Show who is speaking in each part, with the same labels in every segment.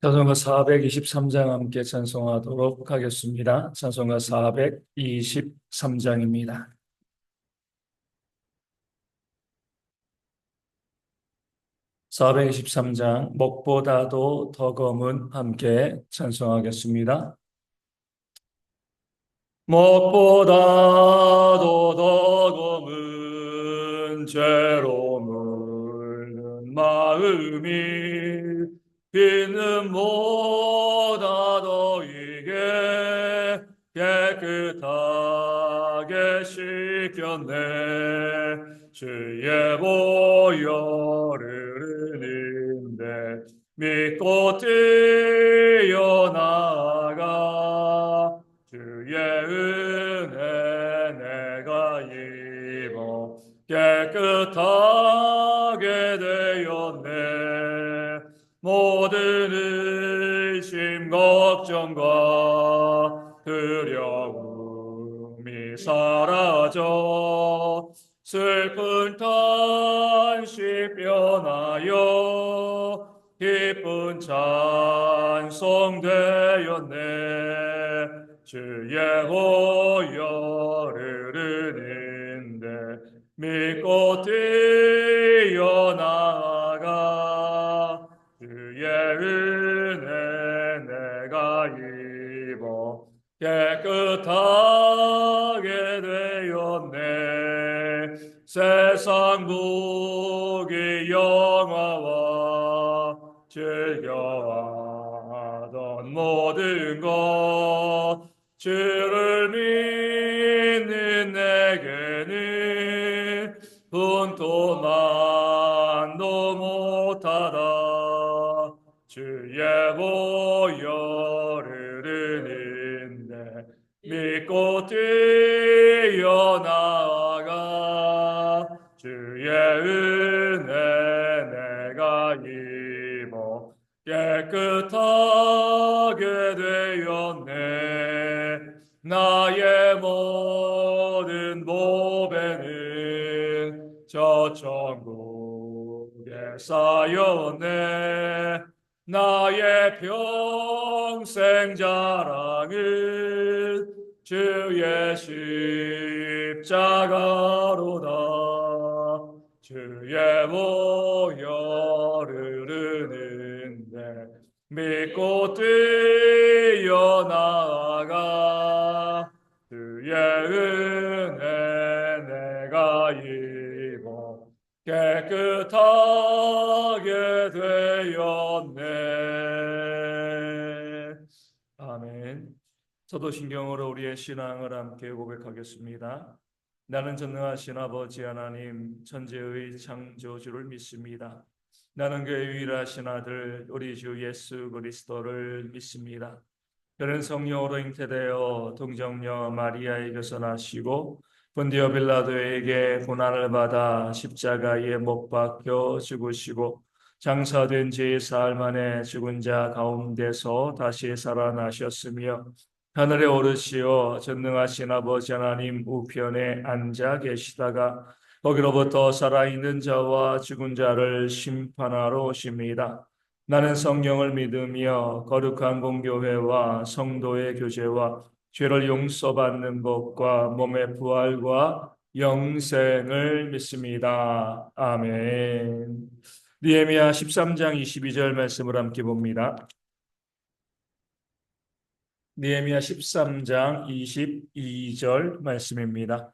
Speaker 1: 찬송가 423장 함께 찬송하도록 하겠습니다. 찬송가 423장입니다. 423장 먹보다도 더 검은 함께 찬송하겠습니다. 먹보다도 더 검은 죄로 물든 마음이 비는 보다 더 이게 깨끗하게 씻겼네. 주의 보혈을 흘린데 믿고 뛰어나가 주의 은혜 내가 입어 깨끗하게 되었네. 모든 의심 걱정과 두려움이 사라져 슬픈 탄식 변하여 기쁜 찬송 되었네. 주의 보혈을 흘린데 믿고 뛰어나가 주의 은혜 내가 입어 깨끗하게 되었네. 세상 무기 영화와 즐겨하던 모든 것 주를 믿는 내게는 분토만도 못하다. 주의 보혈을 흘린데 믿고 뛰어나가 주의 은혜 내가 입어 깨끗하게 되었네. 나의 모든 보배는 저 천국에 쌓였네. 나의 평생 자랑은 주의 십자가로다. 주의 보혈을 흘리는데 믿고 뛰어나가 주의 은혜 내가 입어 깨끗하게 되었네. 아멘. 사도신경으로 우리의 신앙을 함께 고백하겠습니다. 나는 전능하신 아버지 하나님 천지의 창조주를 믿습니다. 나는 그의 유일하신 아들 우리 주 예수 그리스도를 믿습니다. 그는 성령으로 잉태되어 동정녀 마리아에게서 나시고 본디오 빌라도에게 고난을 받아 십자가에 못 박혀 죽으시고 장사된 지 사흘 만에 죽은 자 가운데서 다시 살아나셨으며 하늘에 오르시어 전능하신 아버지 하나님 우편에 앉아 계시다가 거기로부터 살아있는 자와 죽은 자를 심판하러 오십니다. 나는 성령을 믿으며 거룩한 공교회와 성도의 교제와 죄를 용서받는 것과 몸의 부활과 영생을 믿습니다. 아멘. 느헤미야 13장 22절 말씀을 함께 봅니다. 느헤미야 13장 22절 말씀입니다.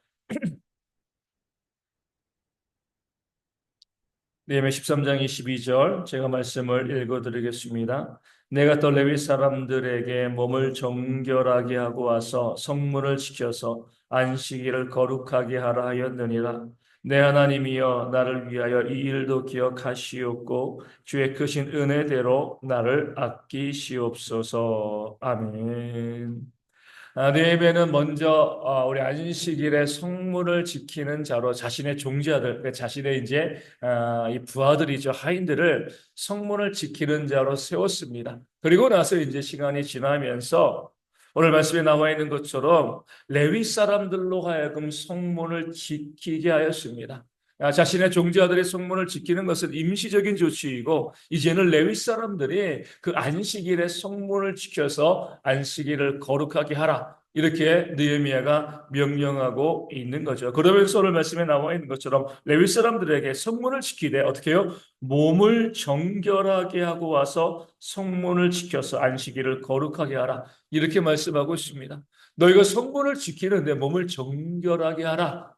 Speaker 1: 느헤미야 13장 22절 제가 말씀을 읽어드리겠습니다. 내가 또 레위 사람들에게 몸을 정결하게 하고 와서 성문을 지켜서 안식일을 거룩하게 하라 하였느니라. 내 하나님이여 나를 위하여 이 일도 기억하시옵고 주의 크신 은혜대로 나를 아끼시옵소서. 아멘. 느헤미야는 먼저 우리 안식일의 성문을 지키는 자로 자신의 종자들, 그러니까 자신의 이제 이 부하들이죠, 하인들을 성문을 지키는 자로 세웠습니다. 그리고 나서 이제 시간이 지나면서 오늘 말씀에 나와 있는 것처럼 레위 사람들로 하여금 성문을 지키게 하였습니다. 자신의 종자들의 성문을 지키는 것은 임시적인 조치이고 이제는 레위 사람들이 그 안식일의 성문을 지켜서 안식일을 거룩하게 하라. 이렇게 느헤미야가 명령하고 있는 거죠. 그러면서 오늘 말씀에 나와 있는 것처럼 레위 사람들에게 성문을 지키되 어떻게 해요? 몸을 정결하게 하고 와서 성문을 지켜서 안식일을 거룩하게 하라. 이렇게 말씀하고 있습니다. 너희가 성문을 지키는데 몸을 정결하게 하라.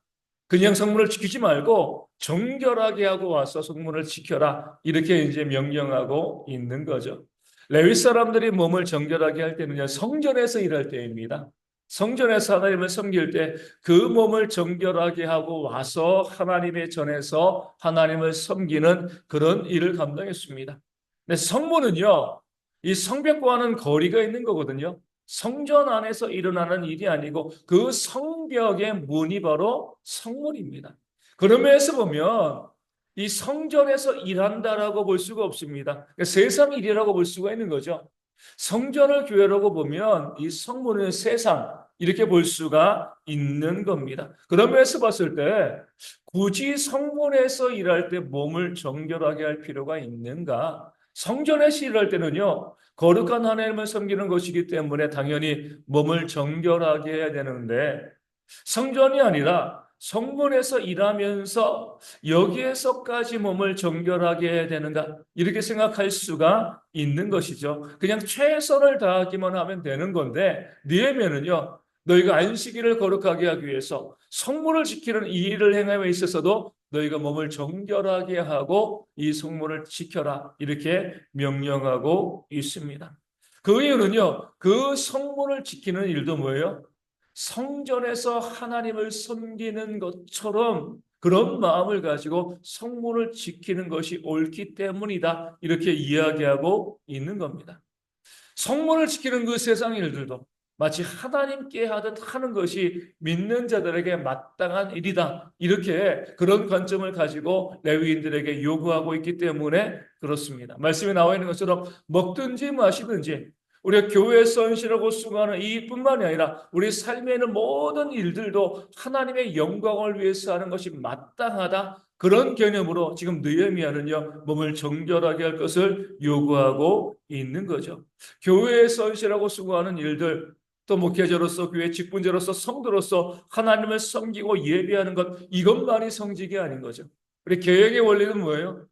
Speaker 1: 그냥 성문을 지키지 말고 정결하게 하고 와서 성문을 지켜라. 이렇게 이제 명령하고 있는 거죠. 레위 사람들이 몸을 정결하게 할 때는요, 성전에서 일할 때입니다. 성전에서 하나님을 섬길 때 그 몸을 정결하게 하고 와서 하나님의 전에서 하나님을 섬기는 그런 일을 감당했습니다. 근데 성문은요, 이 성벽과는 거리가 있는 거거든요. 성전 안에서 일어나는 일이 아니고 그 성벽의 문이 바로 성문입니다. 그런 면에서 보면 이 성전에서 일한다라고 볼 수가 없습니다. 그러니까 세상 일이라고 볼 수가 있는 거죠. 성전을 교회라고 보면 이 성문은 세상 이렇게 볼 수가 있는 겁니다. 그런 면에서 봤을 때 굳이 성문에서 일할 때 몸을 정결하게 할 필요가 있는가? 성전에서 일할 때는요, 거룩한 하나님을 섬기는 것이기 때문에 당연히 몸을 정결하게 해야 되는데 성전이 아니라 성문에서 일하면서 여기에서까지 몸을 정결하게 해야 되는가? 이렇게 생각할 수가 있는 것이죠. 그냥 최선을 다하기만 하면 되는 건데 느헤미야는요. 너희가 안식일을 거룩하게 하기 위해서 성문을 지키는 이 일을 행함에 있어서도 너희가 몸을 정결하게 하고 이 성문을 지켜라. 이렇게 명령하고 있습니다. 그 이유는요. 그 성문을 지키는 일도 뭐예요? 성전에서 하나님을 섬기는 것처럼 그런 마음을 가지고 성문을 지키는 것이 옳기 때문이다. 이렇게 이야기하고 있는 겁니다. 성문을 지키는 그 세상 일들도 마치 하나님께 하듯 하는 것이 믿는 자들에게 마땅한 일이다. 이렇게 그런 관점을 가지고 레위인들에게 요구하고 있기 때문에 그렇습니다. 말씀에 나와 있는 것처럼 먹든지 마시든지 우리가 교회에서 헌신하고 수고하는 이뿐만이 아니라 우리 삶에 있는 모든 일들도 하나님의 영광을 위해서 하는 것이 마땅하다. 그런 개념으로 지금 느헤미야는요 몸을 정결하게 할 것을 요구하고 있는 거죠. 교회에서 헌신하고 수고하는 일들, 또 목회자로서 교회 직분자로서 성도로서 하나님을 섬기고 예배하는 것, 이것만이 성직이 아닌 거죠. 우리 개혁의 원리는 뭐예요?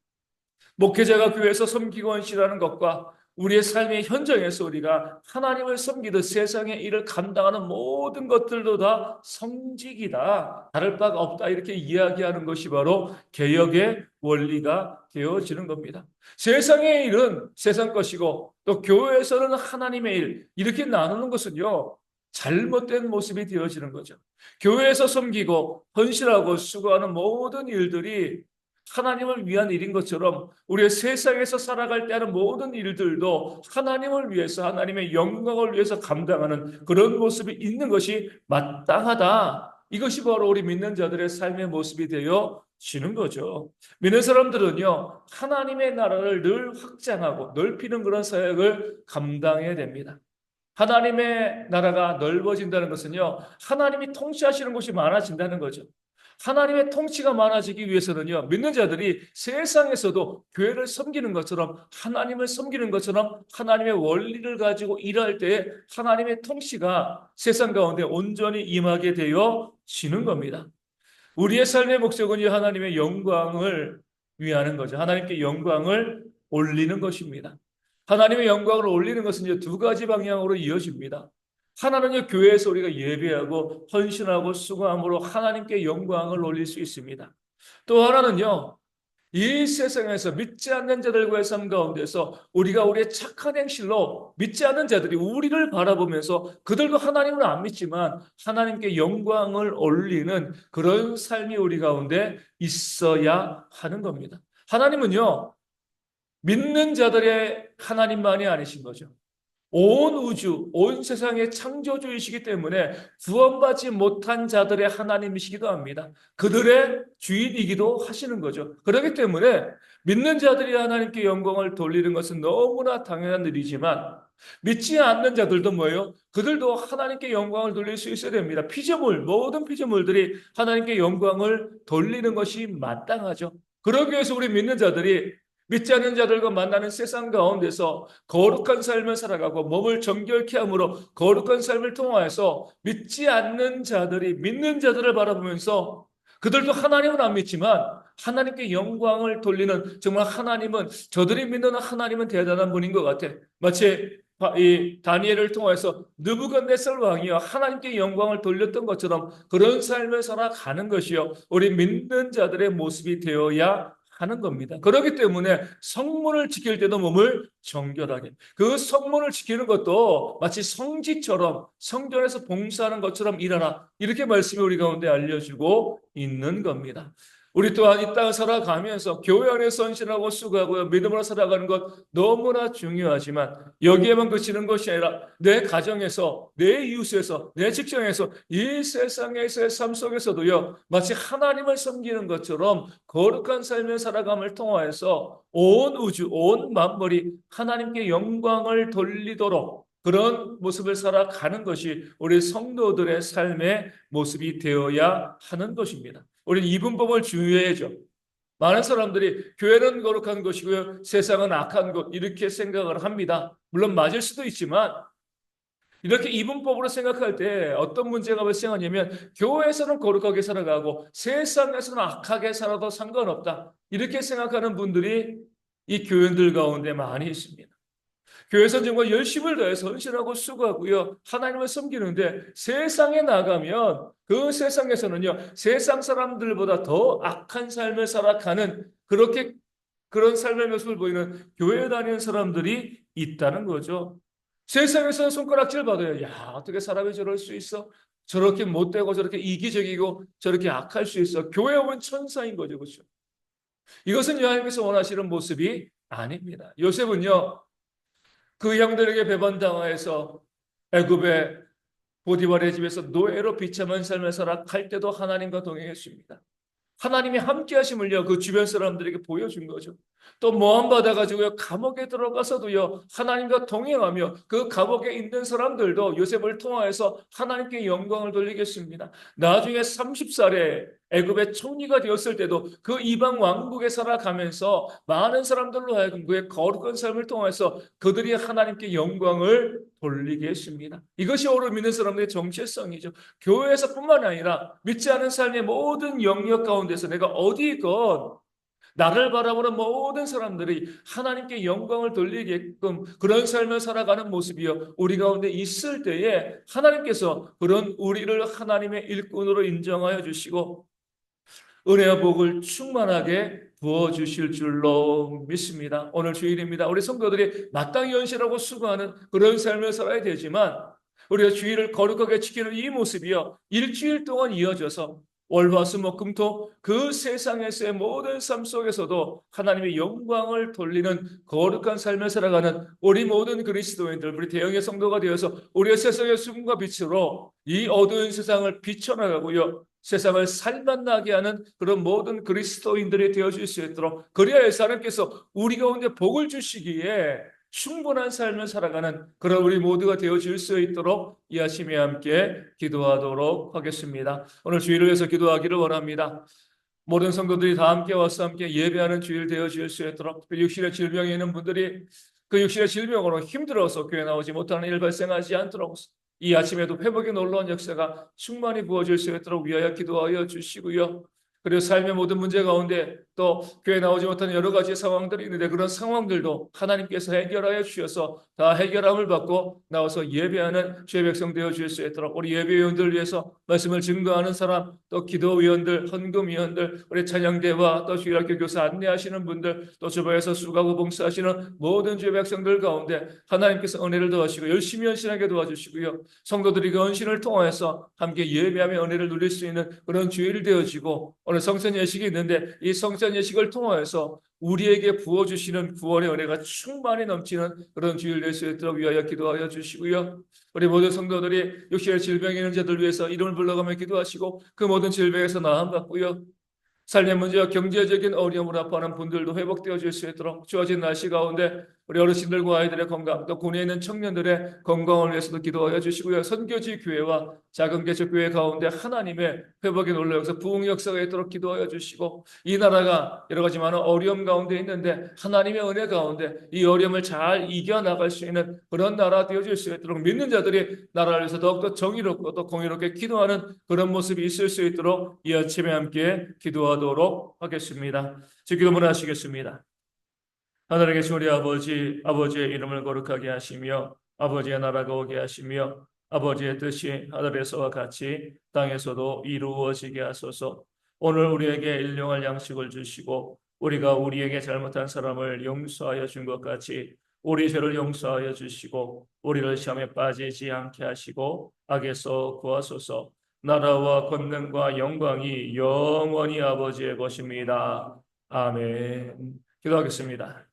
Speaker 1: 목회자가 교회에서 섬기고 헌신하는 것과 우리의 삶의 현장에서 우리가 하나님을 섬기듯 세상의 일을 감당하는 모든 것들도 다 성직이다. 다를 바가 없다. 이렇게 이야기하는 것이 바로 개혁의 원리가 되어지는 겁니다. 세상의 일은 세상 것이고 또 교회에서는 하나님의 일 이렇게 나누는 것은요. 잘못된 모습이 되어지는 거죠. 교회에서 섬기고 헌신하고 수고하는 모든 일들이 하나님을 위한 일인 것처럼 우리의 세상에서 살아갈 때 하는 모든 일들도 하나님을 위해서 하나님의 영광을 위해서 감당하는 그런 모습이 있는 것이 마땅하다. 이것이 바로 우리 믿는 자들의 삶의 모습이 되어지는 거죠. 믿는 사람들은요. 하나님의 나라를 늘 확장하고 넓히는 그런 사역을 감당해야 됩니다. 하나님의 나라가 넓어진다는 것은요. 하나님이 통치하시는 곳이 많아진다는 거죠. 하나님의 통치가 많아지기 위해서는요, 믿는 자들이 세상에서도 교회를 섬기는 것처럼 하나님을 섬기는 것처럼 하나님의 원리를 가지고 일할 때에 하나님의 통치가 세상 가운데 온전히 임하게 되어지는 겁니다. 우리의 삶의 목적은요, 하나님의 영광을 위하는 거죠. 하나님께 영광을 올리는 것입니다. 하나님의 영광을 올리는 것은 두 가지 방향으로 이어집니다. 하나는요, 교회에서 우리가 예배하고 헌신하고 수고함으로 하나님께 영광을 올릴 수 있습니다. 또 하나는요, 이 세상에서 믿지 않는 자들과의 삶 가운데서 우리가 우리의 착한 행실로 믿지 않는 자들이 우리를 바라보면서 그들도 하나님을 안 믿지만 하나님께 영광을 올리는 그런 삶이 우리 가운데 있어야 하는 겁니다. 하나님은요, 믿는 자들의 하나님만이 아니신 거죠. 온 우주, 온 세상의 창조주이시기 때문에 구원받지 못한 자들의 하나님이시기도 합니다. 그들의 주인이기도 하시는 거죠. 그렇기 때문에 믿는 자들이 하나님께 영광을 돌리는 것은 너무나 당연한 일이지만 믿지 않는 자들도 뭐예요? 그들도 하나님께 영광을 돌릴 수 있어야 됩니다. 피조물, 모든 피조물들이 하나님께 영광을 돌리는 것이 마땅하죠. 그러기 위해서 우리 믿는 자들이 믿지 않는 자들과 만나는 세상 가운데서 거룩한 삶을 살아가고 몸을 정결케 함으로 거룩한 삶을 통하여서 믿지 않는 자들이 믿는 자들을 바라보면서 그들도 하나님은 안 믿지만 하나님께 영광을 돌리는, 정말 하나님은, 저들이 믿는 하나님은 대단한 분인 것 같아. 마치 이 다니엘을 통해서 느부갓네살 왕이요 하나님께 영광을 돌렸던 것처럼 그런 삶을 살아가는 것이요 우리 믿는 자들의 모습이 되어야 하는 겁니다. 그렇기 때문에 성문을 지킬 때도 몸을 정결하게, 그 성문을 지키는 것도 마치 성지처럼 성전에서 봉사하는 것처럼 일하라, 이렇게 말씀이 우리 가운데 알려주고 있는 겁니다. 우리 또한 이 땅을 살아가면서 교회 안에 선신하고 수고하고요 믿음으로 살아가는 것 너무나 중요하지만 여기에만 그치는 것이 아니라 내 가정에서, 내 이웃에서, 내 직장에서, 이 세상에서의 삶 속에서도요 마치 하나님을 섬기는 것처럼 거룩한 삶을 살아감을 통하여서 온 우주, 온 만물이 하나님께 영광을 돌리도록 그런 모습을 살아가는 것이 우리 성도들의 삶의 모습이 되어야 하는 것입니다. 우리는 이분법을 주의해야죠. 많은 사람들이 교회는 거룩한 것이고요 세상은 악한 것, 이렇게 생각을 합니다. 물론 맞을 수도 있지만 이렇게 이분법으로 생각할 때 어떤 문제가 발생하냐면 교회에서는 거룩하게 살아가고 세상에서는 악하게 살아도 상관없다, 이렇게 생각하는 분들이 이 교인들 가운데 많이 있습니다. 교회에서 정말 열심을 다해서 헌신하고 수고하고요 하나님을 섬기는데 세상에 나가면 그 세상에서는요 세상 사람들보다 더 악한 삶을 살아가는, 그렇게 그런 삶의 모습을 보이는 교회 다니는 사람들이 있다는 거죠. 세상에서는 손가락질 받아요. 야, 어떻게 사람이 저럴 수 있어? 저렇게 못되고 저렇게 이기적이고 저렇게 악할 수 있어? 교회 오면 천사인 거죠, 그렇죠? 이것은 하나님께서 원하시는 모습이 아닙니다. 요셉은요 그 형들에게 배반당하여서 애굽의 보디발의 집에서 노예로 비참한 삶을 살아갈 때도 하나님과 동행했습니다. 하나님이 함께 하심을요 그 주변 사람들에게 보여준 거죠. 또 모함 받아가지고요 감옥에 들어가서도요 하나님과 동행하며 그 감옥에 있는 사람들도 요셉을 통하여서 하나님께 영광을 돌리겠습니다. 나중에 30살에 애굽의 총리가 되었을 때도 그 이방 왕국에 살아가면서 많은 사람들로 하여금 그의 거룩한 삶을 통해서 그들이 하나님께 영광을 돌리게 했습니다. 이것이 오늘 믿는 사람들의 정체성이죠. 교회에서뿐만 아니라 믿지 않은 삶의 모든 영역 가운데서 내가 어디 있건 나를 바라보는 모든 사람들이 하나님께 영광을 돌리게끔 그런 삶을 살아가는 모습이요 우리 가운데 있을 때에 하나님께서 그런 우리를 하나님의 일꾼으로 인정하여 주시고 은혜와 복을 충만하게 부어주실 줄로 믿습니다. 오늘 주일입니다. 우리 성도들이 마땅히 헌신하고 수고하는 그런 삶을 살아야 되지만 우리가 주일을 거룩하게 지키는 이 모습이요 일주일 동안 이어져서 월화수목금토 그 세상에서의 모든 삶 속에서도 하나님의 영광을 돌리는 거룩한 삶을 살아가는 우리 모든 그리스도인들, 우리 대형의 성도가 되어서 우리의 세상의 수금과 빛으로 이 어두운 세상을 비춰나가고요 세상을 살맛나게 하는 그런 모든 그리스도인들이 되어질 수 있도록, 그래야 하나님께서 우리 가운데 복을 주시기에 충분한 삶을 살아가는 그런 우리 모두가 되어질 수 있도록 이 아침에 함께 기도하도록 하겠습니다. 오늘 주일을 위해서 기도하기를 원합니다. 모든 성도들이 다 함께 와서 함께 예배하는 주일 되어질 수 있도록, 육신의 질병이 있는 분들이 그 육신의 질병으로 힘들어서 교회 나오지 못하는 일 발생하지 않도록 이 아침에도 회복의 놀라운 역사가 충만히 부어질 수 있도록 위하여 기도하여 주시고요. 그리고 삶의 모든 문제 가운데 또 교회 나오지 못하는 여러 가지 상황들이 있는데 그런 상황들도 하나님께서 해결하여 주셔서 다 해결함을 받고 나와서 예배하는 주의 백성 되어 주실 수 있도록 우리 예배위원들 위해서 말씀을 증거하는 사람, 또 기도위원들, 헌금위원들, 우리 찬양대와 또 주일학교 교사 안내하시는 분들, 또 주변에서 수고하고 봉사하시는 모든 주의 백성들 가운데 하나님께서 은혜를 더하시고 열심히 헌신하게 도와주시고요. 성도들이 그 헌신을 통하여서 함께 예배하며 은혜를 누릴 수 있는 그런 주일이 되어지고 오늘 성전 예식이 있는데 이 성전 성전 예식을 통하여서 우리에게 부어주시는 구원의 은혜가 충만히 넘치는 그런 주일 될 수 있도록 위하여 기도하여 주시고요. 우리 모든 성도들이 육신의 질병이 있는 자들 위해서 이름을 불러가며 기도하시고 그 모든 질병에서 나음 받고요. 삶의 문제와 경제적인 어려움을 아파하는 분들도 회복되어 줄 수 있도록 주어진 날씨 가운데 우리 어르신들과 아이들의 건강, 또 군에 있는 청년들의 건강을 위해서도 기도하여 주시고요. 선교지 교회와 작은 개척 교회 가운데 하나님의 회복의 놀라여서 부흥 역사가 있도록 기도하여 주시고, 이 나라가 여러 가지 많은 어려움 가운데 있는데 하나님의 은혜 가운데 이 어려움을 잘 이겨나갈 수 있는 그런 나라 되어질 수 있도록 믿는 자들이 나라를 위해서 더욱더 정의롭고 또 공의롭게 기도하는 그런 모습이 있을 수 있도록 이 아침에 함께 기도하도록 하겠습니다. 기도문 하시겠습니다. 하늘에 계신 우리 아버지, 아버지의 이름을 거룩하게 하시며 아버지의 나라가 오게 하시며 아버지의 뜻이 하늘에서와 같이 땅에서도 이루어지게 하소서. 오늘 우리에게 일용할 양식을 주시고 우리가 우리에게 잘못한 사람을 용서하여 준 것 같이 우리 죄를 용서하여 주시고 우리를 시험에 빠지지 않게 하시고 악에서 구하소서. 나라와 권능과 영광이 영원히 아버지의 것입니다. 아멘. 기도하겠습니다.